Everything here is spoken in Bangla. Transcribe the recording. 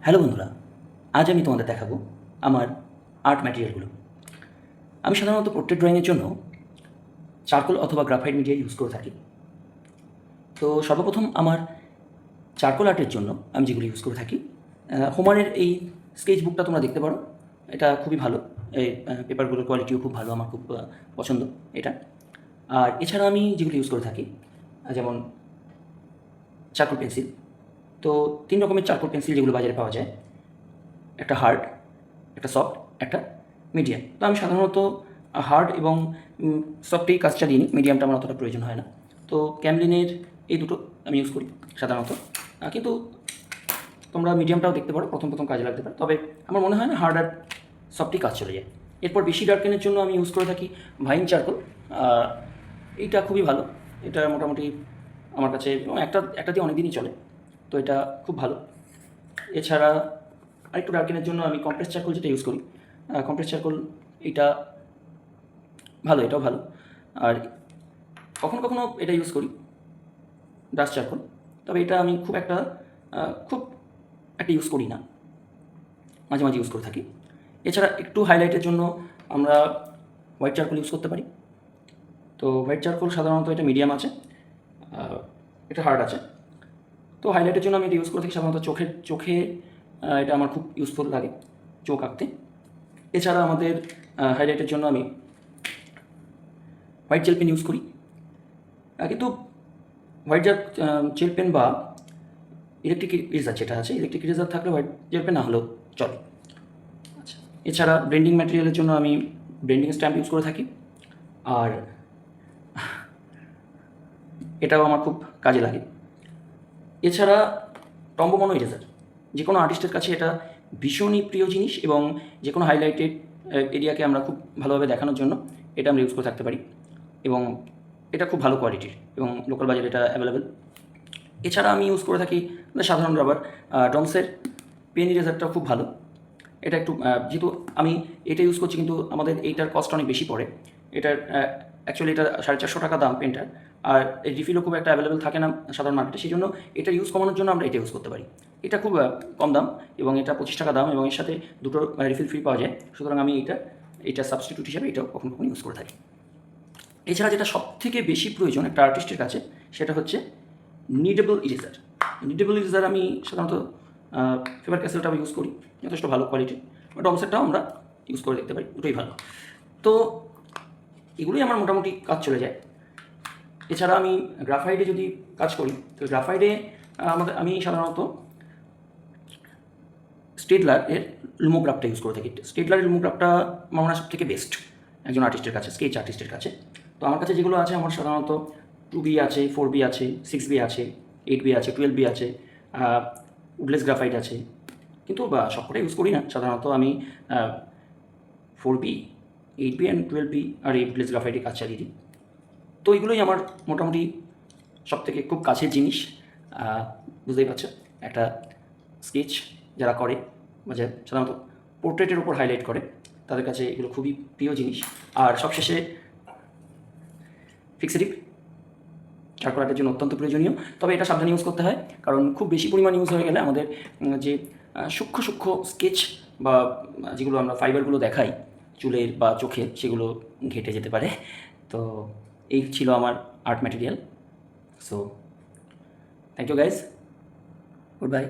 হ্যালো বন্ধুরা, আজ আমি তোমাদের দেখাবো আমার আর্ট ম্যাটেরিয়ালগুলো। আমি সাধারণত পোর্ট্রেট ড্রয়িংয়ের জন্য চারকোল অথবা গ্রাফাইট মিডিয়া ইউজ করে থাকি। তো সর্বপ্রথম আমার চারকোল আর্টের জন্য আমি যেগুলো ইউজ করে থাকি, হোমারের এই স্কেচ বুকটা তোমরা দেখতে পারো। এটা খুবই ভালো, এই পেপারগুলোর কোয়ালিটিও খুব ভালো, আমার খুব পছন্দ এটা। আর এছাড়া আমি যেগুলো ইউজ করে থাকি, যেমন চারকোল পেন্সিল। তো 3 রকমের চারকোল পেন্সিল যেগুলো বাজারে পাওয়া যায়, একটা হার্ড, একটা সফট, একটা মিডিয়াম। তো আমি সাধারণত হার্ড এবং সফটেই কাজ চালিয়ে নিই, মিডিয়ামটা আমার অতটা প্রয়োজন হয় না। তো ক্যামলিনের এই দুটো আমি ইউজ করি সাধারণত, কিন্তু তোমরা মিডিয়ামটাও দেখতে পারো, প্রথম প্রথম কাজে লাগতে পারে। তবে আমার মনে হয় না হার্ড আর সফটেই কাজ চলে যায়। এরপর বেশি ডার্কেনের জন্য আমি ইউজ করে থাকি ভাইন চারকোল। এইটা খুবই ভালো, এটা মোটামুটি আমার কাছে একটা দিয়ে অনেক দিনই চলে, তো এটা খুব ভালো। এছাড়া আরেকটু ডার্কেনের জন্য আমি কম্প্রেস চারকোল যেটা ইউজ করি, কম্প্রেস চারকোল এটা ভালো, এটাও ভালো। আর কখনো কখনো এটা ইউজ করি ডাস্ট চারকোল, তবে এটা আমি খুব একটা ইউজ করি না, মাঝে মাঝে ইউজ করে থাকি। এছাড়া একটু হাইলাইটের জন্য আমরা হোয়াইট চারকোল ইউজ করতে পারি। তো হোয়াইট চারকোল সাধারণত এটা মিডিয়াম আছে, এটা হার্ড আছে। তো হাইলাইটের জন্য আমি এটা ইউজ করে থাকি সাধারণত চোখে এটা আমার খুব ইউজফুল লাগে চোখ আঁকতে। এছাড়া আমাদের হাইলাইটের জন্য আমি হোয়াইট জেল পেন ইউজ করি, কিন্তু হোয়াইট জেল পেন বা ইলেকট্রিক ইরেজার যেটা আছে, ইলেকট্রিক ইরেজার থাকলে হোয়াইট জেল পেন না হলেও চলে। আচ্ছা, এছাড়া ব্লেন্ডিং ম্যাটেরিয়ালের জন্য আমি ব্লেন্ডিং স্ট্যাম্প ইউজ করে থাকি, আর এটাও আমার খুব কাজে লাগে। এছাড়া টম্বো মনো ইরেজার, যে কোনো আর্টিস্টের কাছে এটা ভীষণই প্রিয় জিনিস, এবং যে কোনো হাইলাইটেড এরিয়াকে আমরা খুব ভালোভাবে দেখানোর জন্য এটা আমরা ইউজ করে থাকতে পারি, এবং এটা খুব ভালো কোয়ালিটির এবং লোকাল বাজারে এটা অ্যাভেলেবেল। এছাড়া আমি ইউজ করে থাকি সাধারণ রাবার ডমসের পেন ইরেজারটাও খুব ভালো। এটা একটু যেহেতু আমি এটা ইউজ করছি, কিন্তু আমাদের এইটার কস্ট অনেক বেশি পড়ে। এটার অ্যাকচুয়ালি এটা 450 টাকা দাম পেনটার, আর এই রিফিলও খুব একটা অ্যাভেলেবেল থাকে না সাধারণ মার্কেটে। সেই জন্য এটা ইউজ কমানোর জন্য আমরা এটা ইউজ করতে পারি। এটা খুব কম দাম, এবং এটা 25 টাকা দাম, এবং এর সাথে দুটো রিফিল ফ্রি পাওয়া যায়। সুতরাং আমি এটা সাবস্টিটিউট হিসেবে এটাও কখনো কখনো ইউজ করে থাকি। এছাড়া যেটা সবথেকে বেশি প্রয়োজন একটা আর্টিস্টের কাছে, সেটা হচ্ছে নিডেবল ইরেজার। নিডেবল ইরেজার আমি সাধারণত ফেবার ক্যাসেলটাও ইউজ করি, যথেষ্ট ভালো কোয়ালিটির। ডমসেটটাও আমরা ইউজ করে দেখতে পারি, দুটোই ভালো। তো এগুলোই আমার মোটামুটি কাজ চলে যায়। এছাড়া আমি গ্রাফাইটে যদি কাজ করি, তো গ্রাফাইটে আমি সাধারণত স্টেডলারের লুমোগ্রাফটা ইউজ করে থাকি। স্টেডলারের লুমোগ্রাফটা আমার মনে হয় সবথেকে বেস্ট একজন আর্টিস্টের কাছে, স্কেচ আর্টিস্টের কাছে। তো আমার কাছে যেগুলো আছে, আমার সাধারণত 2B আছে, 4B আছে, 6B আছে, 8B আছে, 12B আছে, উডলেস গ্রাফাইট আছে। কিন্তু সবকটা ইউজ করি না, সাধারণত আমি 4B, 8B অ্যান্ড 12B আর এই উডলেস গ্রাফাইটে কাজ চালিয়ে দিই। তো এগুলোই আমার মোটামুটি সবথেকে খুব কাছের জিনিস। বুঝতেই পারছো, একটা স্কেচ যারা করে বা সাধারণত পোর্ট্রেটের উপর হাইলাইট করে, তাদের কাছে এগুলো খুবই প্রিয় জিনিস। আর সবশেষে ফিক্সিটিভ চারকোল আর্টের জন্য অত্যন্ত প্রয়োজনীয়, তবে এটা সাবধানে ইউজ করতে হয়, কারণ খুব বেশি পরিমাণ ইউজ হয়ে গেলে আমাদের যে সূক্ষ্ম সূক্ষ্ম স্কেচ বা যেগুলো আমরা ফাইবারগুলো দেখাই চুলের বা চোখের, সেগুলো ঘেটে যেতে পারে। তো এই ছিল আমার art material. So thank you guys, good bye.